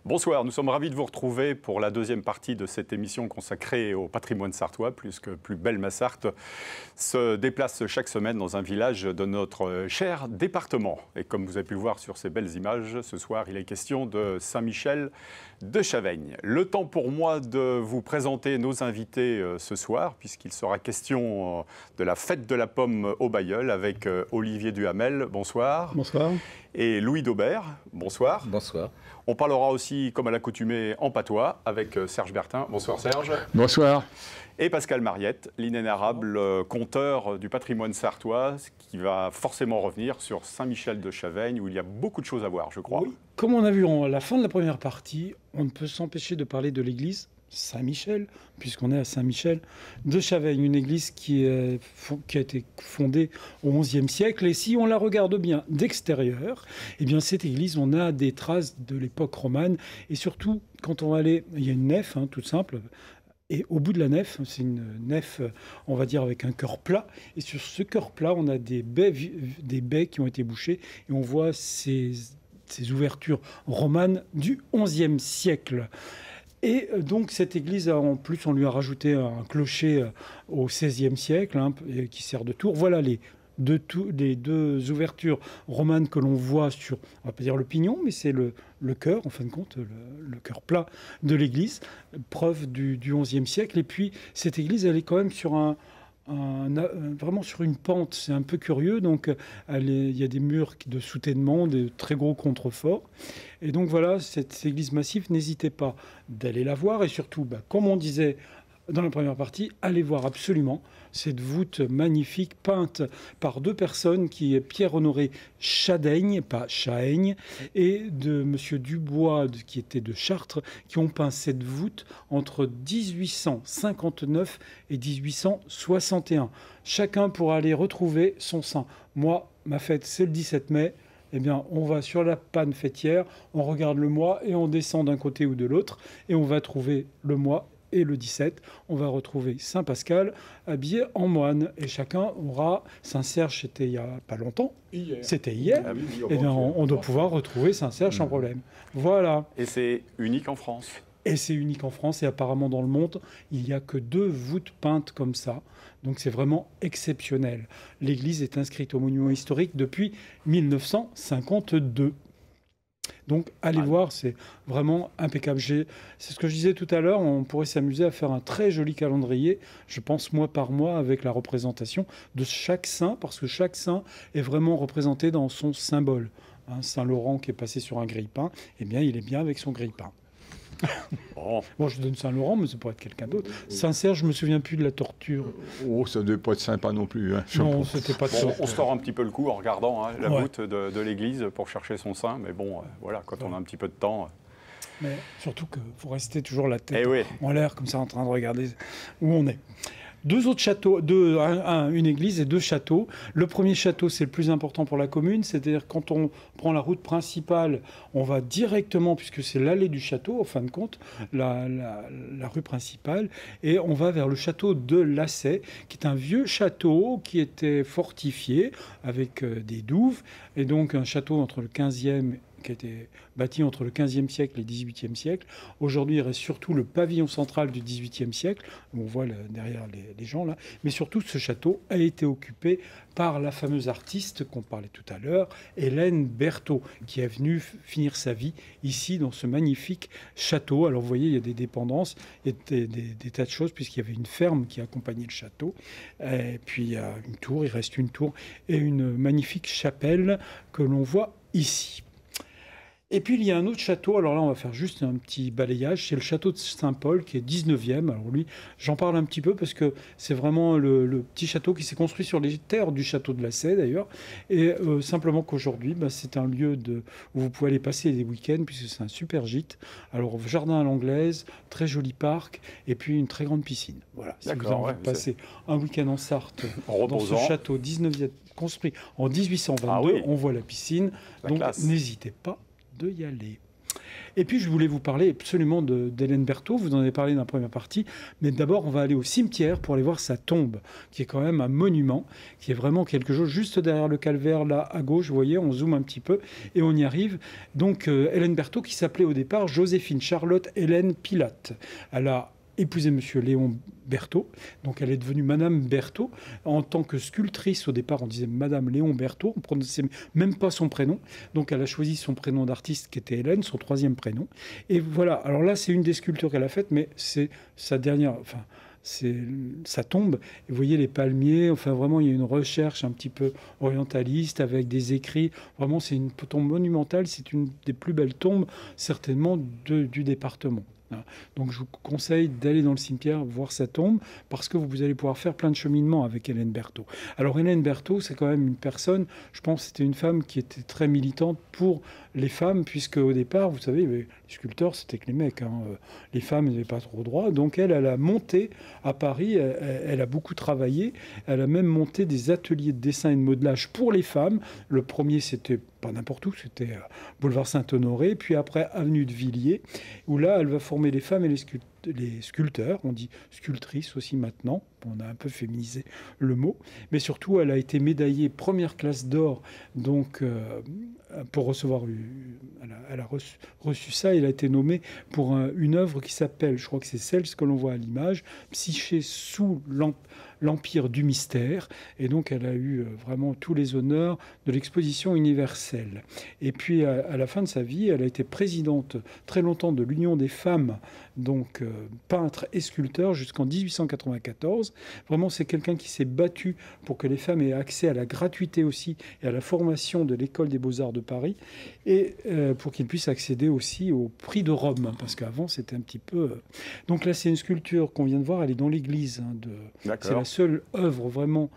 Bonsoir, nous sommes ravis de vous retrouver pour la deuxième partie de cette émission consacrée au patrimoine sartois, puisque Plus belle ma Sarthe se déplace chaque semaine dans un village de notre cher département. Et comme vous avez pu le voir sur ces belles images, ce soir il est question de Saint-Michel de Chaveigne. Le temps pour moi de vous présenter nos invités ce soir, puisqu'il sera question de la fête de la pomme au Bailleul avec Olivier Duhamel. Bonsoir. Bonsoir. Et Louis Daubert. Bonsoir. Bonsoir. On parlera aussi, comme à l'accoutumée, en patois avec Serge Bertin. Bonsoir Serge. Bonsoir. Et Pascal Mariette, l'inénarrable conteur du patrimoine sartois, qui va forcément revenir sur Saint-Michel de Chaveigne, où il y a beaucoup de choses à voir, je crois. Oui. Comme on a vu à la fin de la première partie, on ne peut s'empêcher de parler de l'église Saint-Michel, puisqu'on est à Saint-Michel de Chaveigne, une église qui a été fondée au XIe siècle. Et si on la regarde bien d'extérieur, eh bien cette église, on a des traces de l'époque romane. Et surtout, quand on va aller, il y a une nef, toute simple. Et au bout de la nef, c'est une nef, on va dire, avec un cœur plat. Et sur ce cœur plat, on a des baies qui ont été bouchées. Et on voit ces ouvertures romanes du XIe siècle. Et donc cette église, en plus, on lui a rajouté un clocher au XVIe siècle qui sert de tour. Voilà les deux ouvertures romanes que l'on voit sur, on va pas dire le pignon, mais c'est le chœur, en fin de compte, le chœur plat de l'église, preuve du XIe siècle. Et puis cette église, elle est quand même sur vraiment sur une pente, c'est un peu curieux, donc il y a des murs de soutènement, des très gros contreforts. Et donc voilà, cette église massive, n'hésitez pas d'aller la voir, et surtout, comme on disait dans la première partie, allez voir absolument cette voûte magnifique peinte par deux personnes, qui est Pierre-Honoré Chadaigne, pas Chahaigne, et de Monsieur Dubois, qui était de Chartres, qui ont peint cette voûte entre 1859 et 1861. Chacun pourra aller retrouver son saint. Moi, ma fête, c'est le 17 mai. Eh bien, on va sur la panne fêtière, on regarde le mois et on descend d'un côté ou de l'autre, et on va trouver le mois. Et le 17, on va retrouver Saint Pascal habillé en moine. Et chacun aura... Saint-Serge, c'était il n'y a pas longtemps. C'était hier. Ah oui, eh bien, on doit pouvoir retrouver Saint-Serge sans problème. Voilà. Et c'est unique en France. Et c'est unique en France. Et apparemment, dans le monde, il n'y a que 2 voûtes peintes comme ça. Donc, c'est vraiment exceptionnel. L'église est inscrite au monument historique depuis 1952. Donc, allez voir, c'est vraiment impeccable. C'est ce que je disais tout à l'heure, on pourrait s'amuser à faire un très joli calendrier, je pense mois par mois, avec la représentation de chaque saint, parce que chaque saint est vraiment représenté dans son symbole. Saint Laurent qui est passé sur un grille-pain, eh bien, il est bien avec son grille-pain. Bon, je donne Saint Laurent, mais ça pourrait être quelqu'un d'autre. Saint Serge, je me souviens plus de la torture. Oh, ça ne devait pas être sympa non plus. Non, c'était pas. On se tord un petit peu le cou en regardant la voûte de l'église pour chercher son saint, mais bon, voilà, quand on a un petit peu de temps. Mais surtout qu'il faut rester toujours la tête en l'air, comme ça, en train de regarder où on est. 2 autres châteaux, une église et 2 châteaux. Le premier château, c'est le plus important pour la commune, c'est-à-dire quand on prend la route principale, on va directement, puisque c'est l'allée du château, en fin de compte, la rue principale, et on va vers le château de Lassay, qui est un vieux château qui était fortifié avec des douves, et donc un château entre le 15e qui a été bâti entre le 15e siècle et le 18e siècle. Aujourd'hui, il reste surtout le pavillon central du 18e siècle, où on voit derrière les gens là. Mais surtout, ce château a été occupé par la fameuse artiste qu'on parlait tout à l'heure, Hélène Berthaud, qui est venue finir sa vie ici, dans ce magnifique château. Alors, vous voyez, il y a des dépendances, il y a des tas de choses, puisqu'il y avait une ferme qui accompagnait le château. Et puis, il y a une tour, il reste une tour, et une magnifique chapelle que l'on voit ici. Et puis, il y a un autre château. Alors là, on va faire juste un petit balayage. C'est le château de Saint-Paul, qui est 19e. Alors lui, j'en parle un petit peu parce que c'est vraiment le petit château qui s'est construit sur les terres du château de Lassay, d'ailleurs. Et simplement qu'aujourd'hui, c'est un lieu où vous pouvez aller passer des week-ends, puisque c'est un super gîte. Alors, jardin à l'anglaise, très joli parc, et puis une très grande piscine. Voilà. Si vous avez envie de passer un week-end en Sarthe, dans ce château 19e, construit en 1822, on voit la piscine. Donc, n'hésitez pas de y aller. Et puis, je voulais vous parler absolument d'Hélène Berthaud. Vous en avez parlé dans la première partie. Mais d'abord, on va aller au cimetière pour aller voir sa tombe, qui est quand même un monument, qui est vraiment quelque chose juste derrière le calvaire, là, à gauche. Vous voyez, on zoome un petit peu et on y arrive. Donc, Hélène Berthaud, qui s'appelait au départ Joséphine Charlotte Hélène Pilate. Elle a épousé Monsieur Léon Berthaud, donc elle est devenue Madame Berthaud. En tant que sculptrice, au départ, on disait Madame Léon Berthaud, on ne prononçait même pas son prénom. Donc elle a choisi son prénom d'artiste qui était Hélène, son troisième prénom. Et voilà, alors là, c'est une des sculptures qu'elle a faites, mais c'est sa dernière... Enfin, ça tombe. Et vous voyez les palmiers, enfin vraiment, il y a une recherche un petit peu orientaliste avec des écrits. Vraiment, c'est une tombe monumentale, c'est une des plus belles tombes, certainement, du département. Donc je vous conseille d'aller dans le cimetière voir sa tombe parce que vous allez pouvoir faire plein de cheminements avec Hélène Berthaud. Alors Hélène Berthaud, c'est quand même une personne, je pense que c'était une femme qui était très militante pour les femmes, puisque au départ, vous savez, les sculpteurs, c'était que les mecs. Les femmes n'avaient pas trop droit. Donc elle a monté à Paris, elle a beaucoup travaillé. Elle a même monté des ateliers de dessin et de modelage pour les femmes. Le premier, c'était pas n'importe où, c'était boulevard Saint-Honoré, puis après avenue de Villiers, où là, elle va former les femmes et les sculpteurs. On dit sculptrice aussi maintenant. On a un peu féminisé le mot. Mais surtout, elle a été médaillée première classe d'or, donc pour recevoir... Elle a reçu ça. Elle a été nommée pour une œuvre qui s'appelle, je crois que c'est celle que l'on voit à l'image, Psyché sous l'Empire du mystère. Et donc, elle a eu vraiment tous les honneurs de l'exposition universelle. Et puis, à la fin de sa vie, elle a été présidente très longtemps de l'Union des femmes, donc peintre et sculpteur, jusqu'en 1894. Vraiment, c'est quelqu'un qui s'est battu pour que les femmes aient accès à la gratuité aussi et à la formation de l'École des Beaux-Arts de Paris, et pour qu'ils puissent accéder aussi au prix de Rome, parce qu'avant, c'était un petit peu... Donc là, c'est une sculpture qu'on vient de voir, elle est dans l'église. C'est la seule œuvre vraiment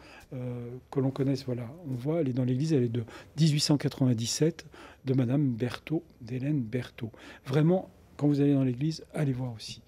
que l'on connaisse. Voilà, on voit, elle est dans l'église, elle est de 1897, de Madame Berthaud, d'Hélène Berthaud. Vraiment, quand vous allez dans l'église, allez voir aussi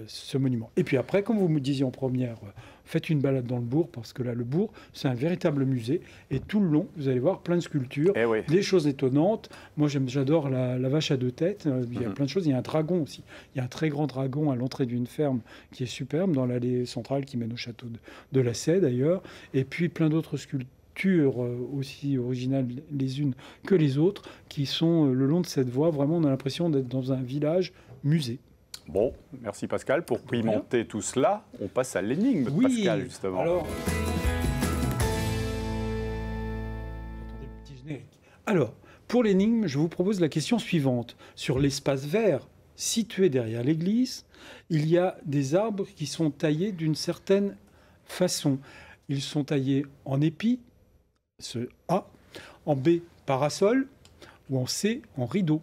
ce monument. Et puis après, comme vous me disiez en première, faites une balade dans le bourg, parce que là, le bourg, c'est un véritable musée. Et tout le long, vous allez voir plein de sculptures, des choses étonnantes. Moi, j'adore la vache à deux têtes. Il y a plein de choses. Il y a un dragon aussi. Il y a un très grand dragon à l'entrée d'une ferme qui est superbe, dans l'allée centrale qui mène au château de la Sée, d'ailleurs. Et puis, plein d'autres sculptures aussi originales les unes que les autres, qui sont le long de cette voie. Vraiment, on a l'impression d'être dans un village musée. Bon, merci Pascal. Pour pimenter tout cela, on passe à l'énigme de Pascal, justement. Alors, pour l'énigme, je vous propose la question suivante. Sur l'espace vert situé derrière l'église, il y a des arbres qui sont taillés d'une certaine façon. Ils sont taillés en épi, ce A, en B, parasol, ou en C, en rideau.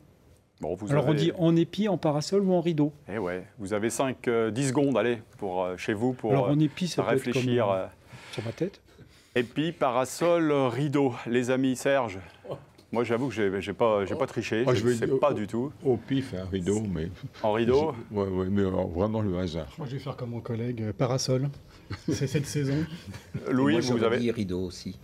Bon, on dit en épi, en parasol ou en rideau. Eh ouais, vous avez 10 secondes, allez, chez vous pour alors, en épi, ça réfléchir. Peut être comme, sur ma tête. Épi, parasol, rideau. Les amis, Serge. Moi, j'avoue que j'ai pas triché. Je ne sais pas du tout. Au pif, un rideau, mais... En rideau? Oui, mais vraiment le hasard. Moi, je vais faire comme mon collègue, parasol. C'est cette saison. Louis, moi, vous avez... dit rideau aussi.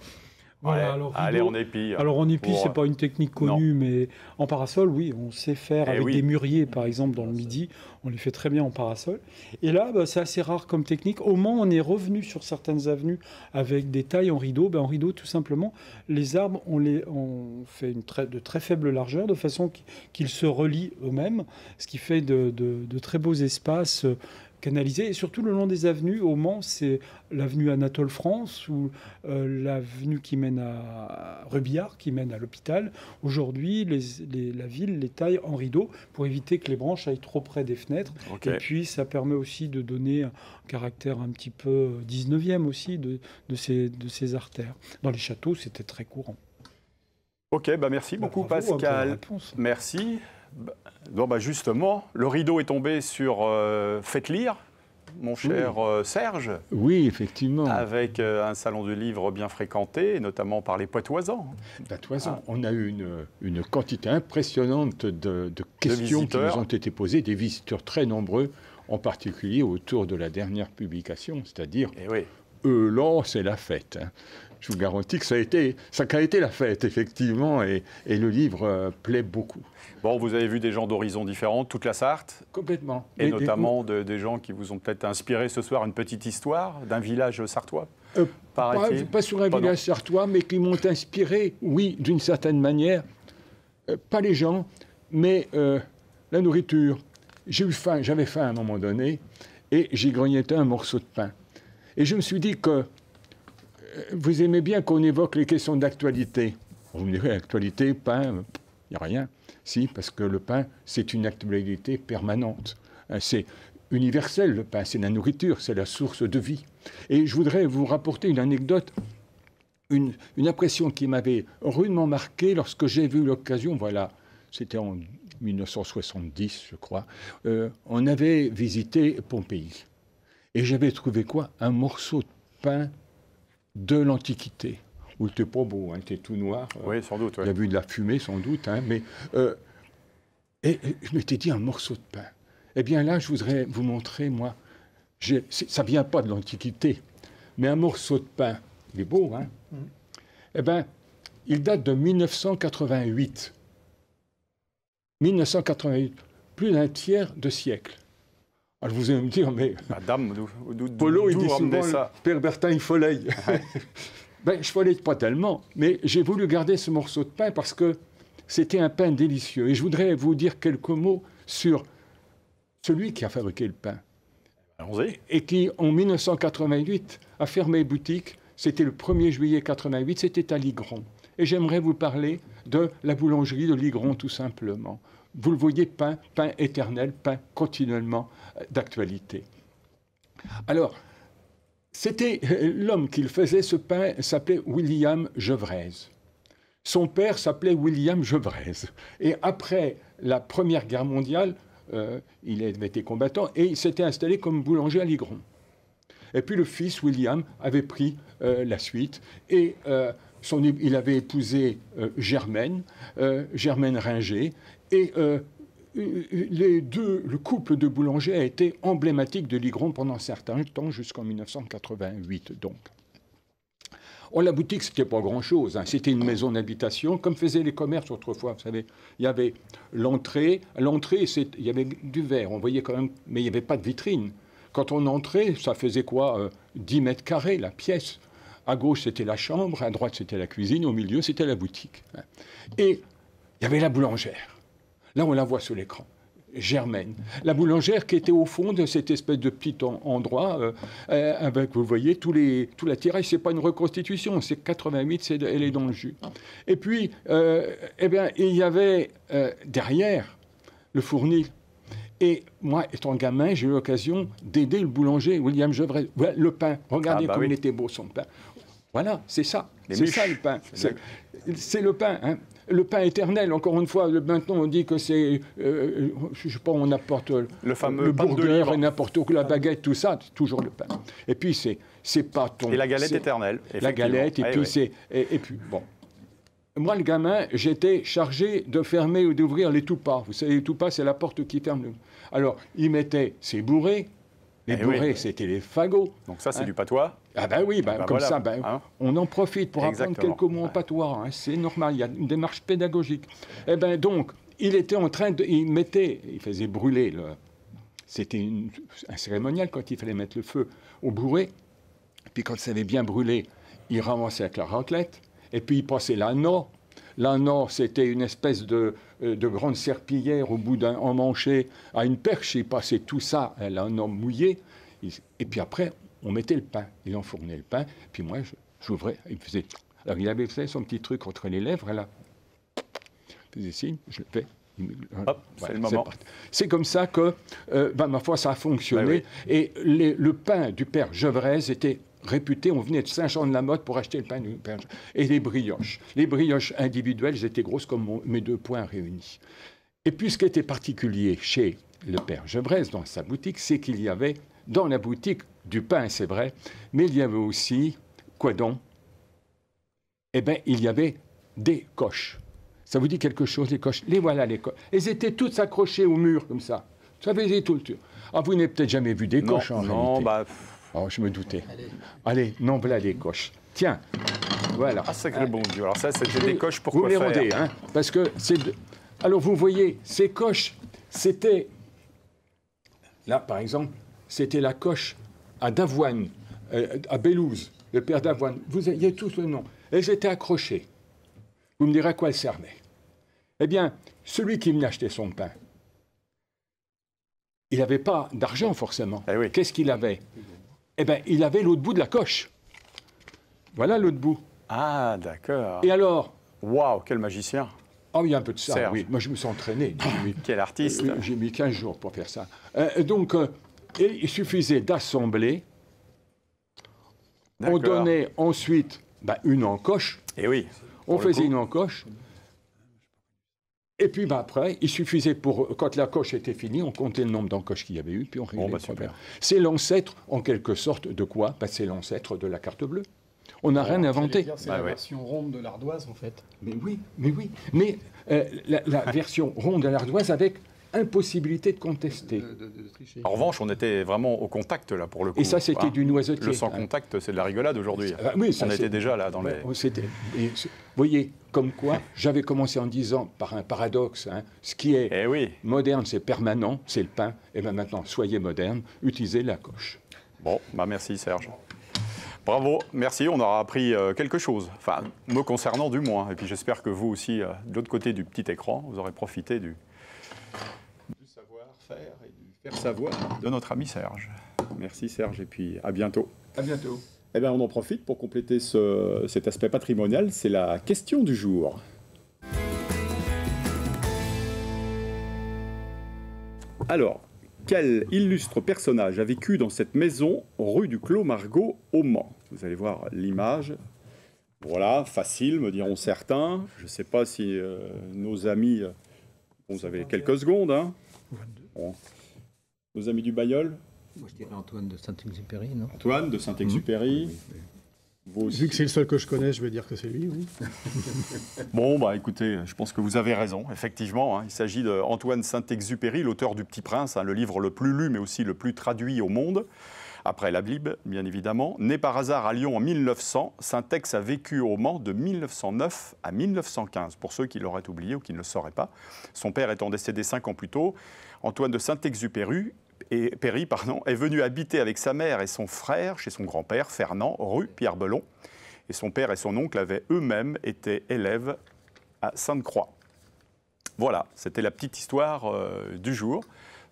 Voilà, alors, allez, en épi. Alors en épi, c'est pas une technique connue, mais en parasol, oui, on sait faire avec des mûriers, par exemple, dans le Midi. On les fait très bien en parasol. Et là, c'est assez rare comme technique. Au Mans, on est revenu sur certaines avenues avec des tailles en rideau. En rideau, tout simplement, les arbres, on fait de très faible largeur, de façon qu'ils se relient eux-mêmes, ce qui fait de très beaux espaces canalisés. Et surtout, le long des avenues, au Mans, c'est l'avenue Anatole France ou l'avenue qui mène à Rebillard, qui mène à l'hôpital. Aujourd'hui, la ville les taille en rideau pour éviter que les branches aillent trop près des fenêtres. Et puis, ça permet aussi de donner un caractère un petit peu 19e aussi de ces artères. Dans les châteaux, c'était très courant. Ok, merci beaucoup Pascal. Merci. Justement, le rideau est tombé sur Faites lire, mon cher Serge. Oui, effectivement. Avec un salon du livre bien fréquenté, notamment par les Poitevasans. On a eu une quantité impressionnante de questions qui nous ont été posées, des visiteurs très nombreux, en particulier autour de la dernière publication, c'est-à-dire là, c'est la fête. Hein. Je vous garantis que ça a été la fête, effectivement, et le livre plaît beaucoup. Bon, vous avez vu des gens d'horizons différents, toute la Sarthe. Complètement. Et notamment des gens qui vous ont peut-être inspiré ce soir une petite histoire d'un village sartois, paraît-il. Pas sur un village sartois, mais qui m'ont inspiré, oui, d'une certaine manière. Pas les gens, mais la nourriture. J'avais faim à un moment donné, et j'ai grignoté un morceau de pain. Et je me suis dit que vous aimez bien qu'on évoque les questions d'actualité. Vous me direz, actualité, pain, il n'y a rien. Si, parce que le pain, c'est une actualité permanente. C'est universel, le pain, c'est la nourriture, c'est la source de vie. Et je voudrais vous rapporter une anecdote, une impression qui m'avait rudement marqué lorsque j'ai vu l'occasion, voilà, c'était en 1970, je crois, on avait visité Pompéi. Et j'avais trouvé quoi? Un morceau de pain de l'Antiquité. Où il n'était pas beau, hein, il était tout noir. Oui, sans doute. Il y a eu de la fumée, sans doute. Hein, mais, et je m'étais dit un morceau de pain. Eh bien là, je voudrais vous montrer, moi, ça ne vient pas de l'Antiquité, mais un morceau de pain, il est beau, hein? Eh bien, il date de 1988. 1988, plus d'un tiers de siècle. Alors vous allez me dire, mais... Madame, Polo, il dit souvent, ça. Père Bertin, il follaye. Ben, je follaye pas tellement, mais j'ai voulu garder ce morceau de pain parce que c'était un pain délicieux. Et je voudrais vous dire quelques mots sur celui qui a fabriqué le pain. Allons-y. Et qui, en 1988, a fermé boutique. C'était le 1er juillet 88, c'était à Ligron. Et j'aimerais vous parler de la boulangerie de Ligron, tout simplement. Vous le voyez, pain éternel, pain continuellement d'actualité. Alors, c'était l'homme qui le faisait, ce pain s'appelait William Gevrez. Son père s'appelait William Gevrez. Et après la Première Guerre mondiale, il avait été combattant et il s'était installé comme boulanger à Ligron. Et puis le fils, William, avait pris la suite et il avait épousé Germaine Ringer. Et le couple de boulangers a été emblématique de Ligron pendant un certain temps, jusqu'en 1988 donc. La boutique, c'était pas grand-chose, hein. C'était une maison d'habitation, comme faisaient les commerces autrefois, vous savez. Il y avait l'entrée, il y avait du verre, on voyait quand même, mais il n'y avait pas de vitrine. Quand on entrait, ça faisait quoi 10 mètres carrés, la pièce. À gauche, c'était la chambre, à droite, c'était la cuisine, au milieu, c'était la boutique. Et il y avait la boulangère. Là, on la voit sur l'écran. Germaine. La boulangère qui était au fond de cette espèce de petit endroit, avec, vous voyez, tout l'attirail, ce n'est pas une reconstitution, c'est 88, elle est dans le jus. Et puis, eh bien, il y avait derrière le fournil. Et moi, étant gamin, j'ai eu l'occasion d'aider le boulanger, William Gevrez. Voilà, le pain, regardez comme il était beau son pain. Voilà, c'est ça. C'est ça le pain. C'est le pain, hein. Le pain éternel, encore une fois, maintenant on dit que c'est, je sais pas, on apporte le fameux le pain burger et n'importe quoi, la baguette, tout ça, c'est toujours le pain. Et puis c'est pas ton... Et la galette éternelle. La galette, et puis c'est... Et puis, bon. Moi, le gamin, j'étais chargé de fermer ou d'ouvrir les toupas. Vous savez, les toupas, c'est la porte qui ferme. Alors, il mettait ses bourrées. Les bourrées, c'était les fagots. Donc ça, c'est du patois. Ah ben oui, comme voilà, ça, on en profite pour apprendre quelques mots en patois. Hein, c'est normal, il y a une démarche pédagogique. Eh bien donc, il était en train de... Il faisait brûler. C'était un cérémonial quand il fallait mettre le feu au bourré. Puis quand ça avait bien brûlé, il ramassait avec la raclette. Et puis il passait l'anneau. L'anneau, c'était une espèce de grande serpillière au bout d'un emmanché à une perche. Il passait tout ça, l'anneau mouillé. Et puis après, on mettait le pain. Il enfournait le pain. Puis moi, j'ouvrais. Il faisait... Alors il avait fait son petit truc entre les lèvres. Là. Il faisait signe, je le fais. Hop, c'est le moment. C'est comme ça que, ma foi, ça a fonctionné. Et le pain du père Gevrez était réputé, on venait de Saint-Jean-de-la-Motte pour acheter le pain du père. Et les brioches. Les brioches individuelles, elles étaient grosses comme mes deux poings réunis. Et puis, ce qui était particulier chez le père Gevrez, dans sa boutique, c'est qu'il y avait, dans la boutique, du pain, c'est vrai, mais il y avait aussi, quoi donc? Eh bien, il y avait des coches. Ça vous dit quelque chose, les coches? Les voilà, les coches. Elles étaient toutes accrochées au mur, comme ça. Ça faisait tout le tour. Ah, vous n'avez peut-être jamais vu des coches, en réalité. Non, Oh, je me doutais. Allez, non, voilà les coches. Tiens, voilà. Ah, sacré bon Dieu. Alors ça, c'était des coches pour vous quoi les faire rendez, hein, parce que c'est... Alors, vous voyez, ces coches, c'était... Là, par exemple, c'était la coche à Davoine, à Bélouze, le père Davoine. Vous avez tous le nom. Elles étaient accrochées. Vous me direz à quoi elles servaient. Eh bien, celui qui venait acheter son pain, il n'avait pas d'argent forcément. Eh oui. Qu'est-ce qu'il avait? Eh bien, il avait l'autre bout de la coche. Voilà l'autre bout. Ah, d'accord. Et alors? Waouh, quel magicien. Oh, il y a un peu de ça, Serge. oui. Moi, je me suis entraîné. Quel artiste. J'ai mis 15 jours pour faire ça. Donc, il suffisait d'assembler. On D'accord. donnait ensuite une encoche. Eh oui. On Pour le faisait coup. une encoche. Et puis après, il suffisait quand la coche était finie, on comptait le nombre d'encoches qu'il y avait eu, puis on réglait le super. problème. C'est l'ancêtre, en quelque sorte, de quoi? C'est l'ancêtre de la carte bleue. On n'a rien inventé. C'est Bah la ouais. version ronde de l'ardoise, en fait. Mais oui. Mais la version ronde de l'ardoise avec impossibilité de contester. De tricher. En revanche, on était vraiment au contact, là, pour le coup. Et ça, c'était Voilà. du noisetier. Le sans contact, c'est de la rigolade aujourd'hui. Oui, ça, On c'est- était déjà là dans les... Vous voyez, comme quoi, j'avais commencé en disant, par un paradoxe, ce qui est Eh oui. moderne, c'est permanent, c'est le pain. Et bien maintenant, soyez moderne, utilisez la coche. Bon, merci Serge. Bravo, merci, on aura appris quelque chose, enfin, me concernant du moins. Et puis j'espère que vous aussi, de l'autre côté du petit écran, vous aurez profité du savoir-faire et du faire savoir de notre ami Serge. Merci Serge, et puis à bientôt. À bientôt. Eh bien, on en profite pour compléter cet aspect patrimonial, c'est la question du jour. Alors, quel illustre personnage a vécu dans cette maison rue du Clos Margot au Mans? Vous allez voir l'image. Voilà, facile, me diront certains. Je ne sais pas si nos amis... bon, vous avez quelques secondes, hein. Bon. Nos amis du Bailleul, Moi, je dirais Antoine de Saint-Exupéry, non? Antoine de Saint-Exupéry. Vous aussi. Vu que c'est le seul que je connais, je vais dire que c'est lui, oui. Bon, bah écoutez, je pense que vous avez raison, effectivement. Hein, il s'agit d'Antoine Saint-Exupéry, l'auteur du Petit Prince, le livre le plus lu, mais aussi le plus traduit au monde, après la Bible, bien évidemment. Né par hasard à Lyon en 1900, Saint-Ex a vécu au Mans de 1909 à 1915, pour ceux qui l'auraient oublié ou qui ne le sauraient pas. Son père étant décédé 5 ans plus tôt, Antoine de Saint-Exupéry est venu habiter avec sa mère et son frère chez son grand-père, Fernand, rue Pierre-Belon. Et son père et son oncle avaient eux-mêmes été élèves à Sainte-Croix. Voilà, c'était la petite histoire du jour.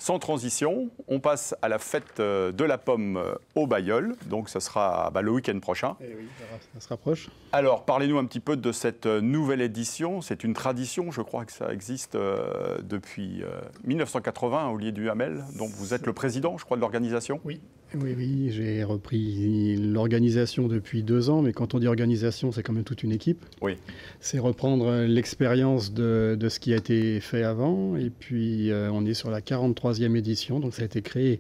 Sans transition, on passe à la fête de la pomme au Bailleul. Donc, ce sera le week-end prochain. Eh oui, ça se rapproche. Alors, parlez-nous un petit peu de cette nouvelle édition. C'est une tradition, je crois que ça existe depuis 1980 au lieu du Hamel, dont vous êtes le président, je crois, de l'organisation. Oui, j'ai repris l'organisation depuis 2 ans, mais quand on dit organisation, c'est quand même toute une équipe. Oui. C'est reprendre l'expérience de ce qui a été fait avant, et puis on est sur la 43e édition, donc ça a été créé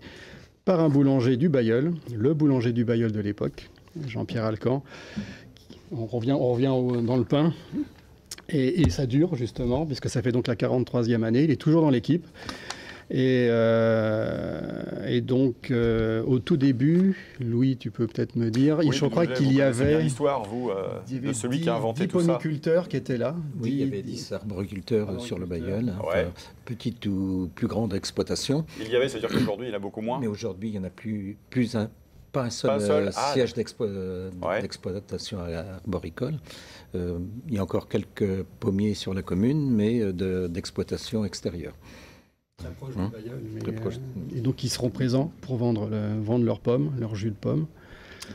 par un boulanger du Bailleul, le boulanger du Bailleul de l'époque, Jean-Pierre Alcan. On revient dans le pain, et ça dure justement, puisque ça fait donc la 43e année, il est toujours dans l'équipe. Et donc, au tout début, Louis, tu peux peut-être me dire, Oui, je crois qu'il y bien avait l'histoire, vous, de celui qui a inventé 10 tout ça. poniculteurs qui étaient là. Oui, il y avait 10 arboriculteurs sur le Bailleul, Ouais. petite ou plus grande exploitation. Il y avait, c'est-à-dire qu'aujourd'hui, il y en a beaucoup moins. Mais aujourd'hui, il n'y en a pas un seul, Pas un seul. siège d'exploitation arboricole. Il y a encore quelques pommiers sur la commune, mais d'exploitation extérieure. Très proche Hein, du Bailleul, mais, très proche. et donc, ils seront présents pour vendre leurs pommes, leur jus de pommes.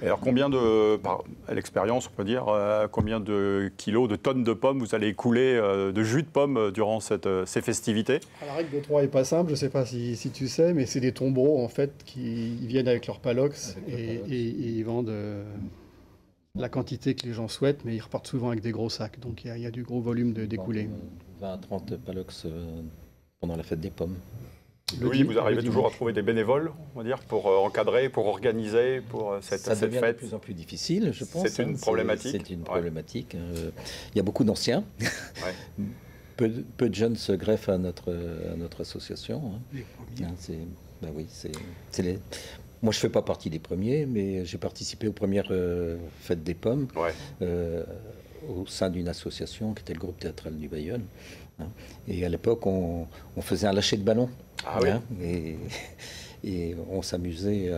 Et alors, à l'expérience, on peut dire, combien de kilos, de tonnes de pommes vous allez écouler de jus de pommes durant ces festivités? La règle de 3 n'est pas simple, je ne sais pas si tu sais, mais c'est des tombereaux en fait qui viennent avec leur palox et ils vendent la quantité que les gens souhaitent, mais ils repartent souvent avec des gros sacs, donc il y a du gros volume d'écoulés. 20 à 30 palox pendant la fête des pommes. Oui, vous arrivez toujours à trouver des bénévoles, on va dire, pour encadrer, pour organiser, pour cette Ça devient de fête. plus en plus difficile, je pense. C'est une problématique. C'est une problématique. Il y a beaucoup d'anciens. Ouais. Peu de jeunes se greffent à notre association. Hein. Les premiers. Oui, Moi, je ne fais pas partie des premiers, mais j'ai participé aux premières fêtes des pommes au sein d'une association qui était le groupe théâtral du Bailleul. Hein. Et à l'époque, on faisait un lâcher de ballon. Ah oui. Hein, et on s'amusait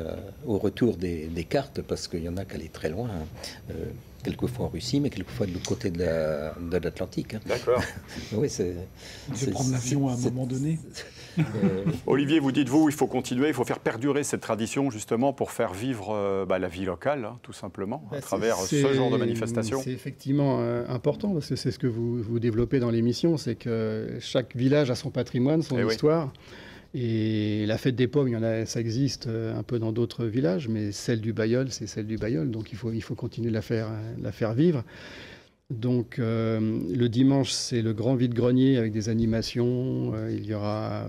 au retour des cartes, parce qu'il y en a qui allaient très loin, hein. Quelquefois en Russie, mais quelquefois de l'autre côté de l'Atlantique. Hein. D'accord. Oui, On peut prendre l'avion à un moment donné. Olivier, vous dites-vous, il faut continuer, il faut faire perdurer cette tradition justement pour faire vivre la vie locale, hein, tout simplement, à travers ce genre de manifestation. C'est effectivement important, parce que c'est ce que vous développez dans l'émission, c'est que chaque village a son patrimoine, son histoire. Et la fête des pommes, ça existe un peu dans d'autres villages, mais celle du Bailleul, c'est celle du Bailleul, donc il faut continuer de la faire vivre. Donc le dimanche, c'est le grand vide-grenier avec des animations, il y aura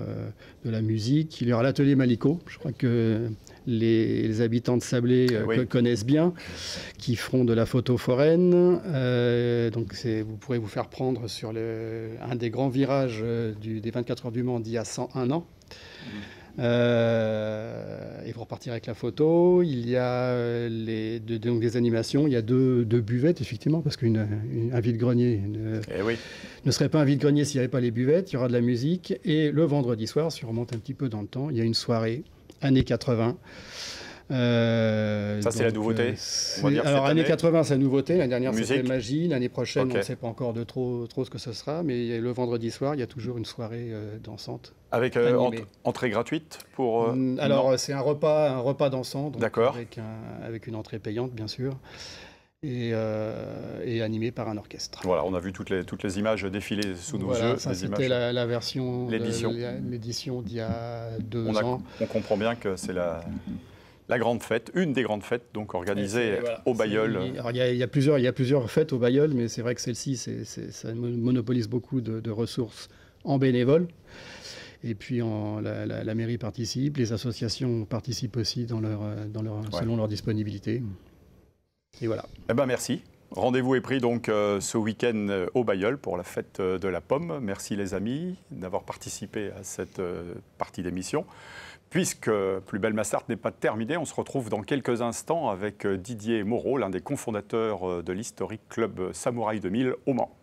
de la musique, il y aura l'atelier Maliko, je crois que les habitants de Sablé connaissent bien, qui feront de la photo foraine. Donc vous pourrez vous faire prendre sur un des grands virages des 24 heures du Mans d'il y a 101 ans. Et vous repartirez avec la photo. Il y a donc des animations. Il y a deux buvettes, effectivement, parce qu'un vide-grenier ne serait pas un vide-grenier s'il n'y avait pas les buvettes. Il y aura de la musique. Et le vendredi soir, si on remonte un petit peu dans le temps, il y a une soirée, années 80. Ça, c'est la nouveauté, on va dire. Alors, années 80, c'est la nouveauté. L'année dernière, c'était Musique. Magie. L'année prochaine, on ne sait pas encore trop ce que ce sera. Mais le vendredi soir, il y a toujours une soirée dansante. Avec entrée gratuite pour... Alors, c'est un repas dansant. D'accord. Avec une entrée payante, bien sûr. Et animé par un orchestre. Voilà, on a vu toutes les images défiler sous nos yeux. Ça, c'était la version, l'édition d'il y a 2 ans. On comprend bien que c'est la grande fête, une des grandes fêtes donc organisée au Bailleul. Il y a plusieurs fêtes au Bailleul, mais c'est vrai que celle-ci, ça monopolise beaucoup de ressources en bénévoles. Et puis la mairie participe, les associations participent aussi selon leur disponibilité. Et voilà. Eh ben merci. Rendez-vous est pris donc ce week-end au Bailleul pour la fête de la pomme. Merci les amis d'avoir participé à cette partie d'émission. Puisque Plus belle Massart n'est pas terminée, on se retrouve dans quelques instants avec Didier Moreau, l'un des cofondateurs de l'historique club Samouraï 2000 au Mans.